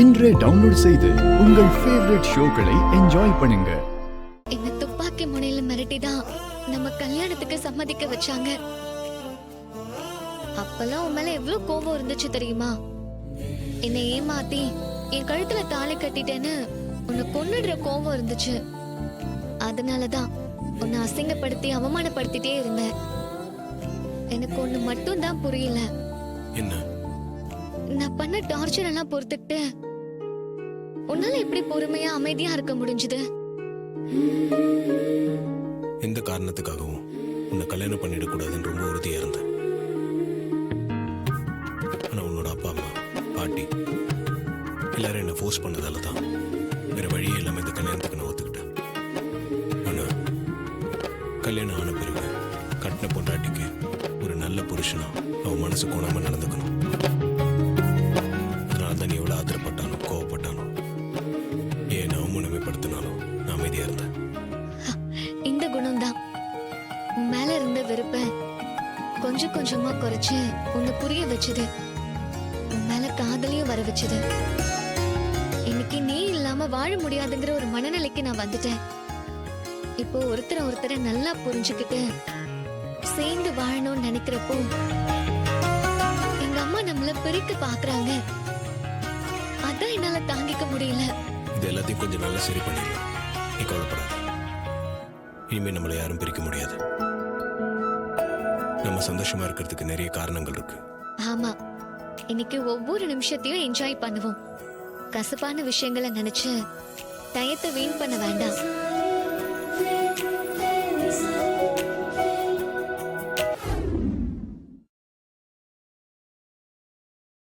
இன்றே டவுன்லோட் செய்து உங்கள் ஃபேவரட் ஷோக்களை என்ஜாய் பண்ணுங்க. என்ன துப்பாக்கி முனையில மிரட்டிதான் நம்ம கல்யாணத்துக்கு சம்மதிக்க வச்சாங்க. அப்பெல்லாம் உன் மேல எவ்வளவு கோபம் இருந்துச்சு தெரியுமா? என்னை ஏமாத்தி என் கழுத்துல தாலி கட்டிட்டேன்னு உன்னை கொன்னுடுற கோபம் இருந்துச்சு. அதனாலதான் உன்னை அசிங்கப்படுத்தி அவமானப்படுத்திட்டே இருந்தேன். எனக்கு ஒண்ணு மட்டும் தான் புரியல. என்ன? நான் பண்ண டார்ச்சர் எல்லாம் பொறுத்துக்கிட்டு உன்னால எப்படி பொறுமையா அமைதியா இருக்க முடிஞ்சது? எந்த காரணத்துக்காகவும் உன்னை கல்யாணம் பண்ணிட கூடாதுன்னு ரொம்ப உறுதியா இருந்தேன். ஆனா உன்னோட அப்பா அம்மா பாட்டி எல்லாரும் என்ன ஃபோர்ஸ் பண்ணதால தான் வேற வழியே இல்லாம இந்த கல்யாணத்துக்கு நான் ஒத்துக்கிட்டேன். ஆனா கல்யாணம் ஆன பிறகு கட்டின பொண்டாட்டிக்கு ஒரு நல்ல புருஷனா அவன் மனசு கோணாம நடந்துக்கணும். அதனால தான் நீ எவ்வளவு ஆத்திரப்பட்டாலும் கோவப்பட்டாலும் ஏன் அவமானமைப்படுத்தினாலும் நான் அமைதியா இருந்தேன். இந்த குணம் தான் உன் மேல இருந்த வெறுப்ப கொஞ்சம் கொஞ்சமா குறைச்சு உன்னை புரிய வச்சது. உன் மேல காதலையும் வர வச்சது. இன்னைக்கு நீ இல்லாம வாழ முடியாதுங்கிற ஒரு மனநிலைக்கு நான் வந்துட்டேன். இப்போ ஒருத்தரை நல்லா புரிஞ்சுக்கிட்டு சேர்ந்து வாழணும்னு நினைக்கிறப்போ எங்க அம்மா நம்மள பிரிக்க பாக்குறாங்க. அதான் என்னால தாங்கிக்க முடியல. இது எல்லாத்தையும் கொஞ்சம் நல்லா சரி பண்ணிடலாம். நீ கவலைப்படாத. இனிமே நம்மளை யாரும் பிரிக்க முடியாது. நம்ம சந்தோஷமா இருக்கிறதுக்கு நிறைய காரணங்கள் இருக்கு. ஆமா, இன்னைக்கு ஒவ்வொரு நிமிஷத்தையும் என்ஜாய் பண்ணுவோம். கசப்பான விஷயங்களை நினைச்சு டயத்தை வீண் பண்ண வேண்டாம்.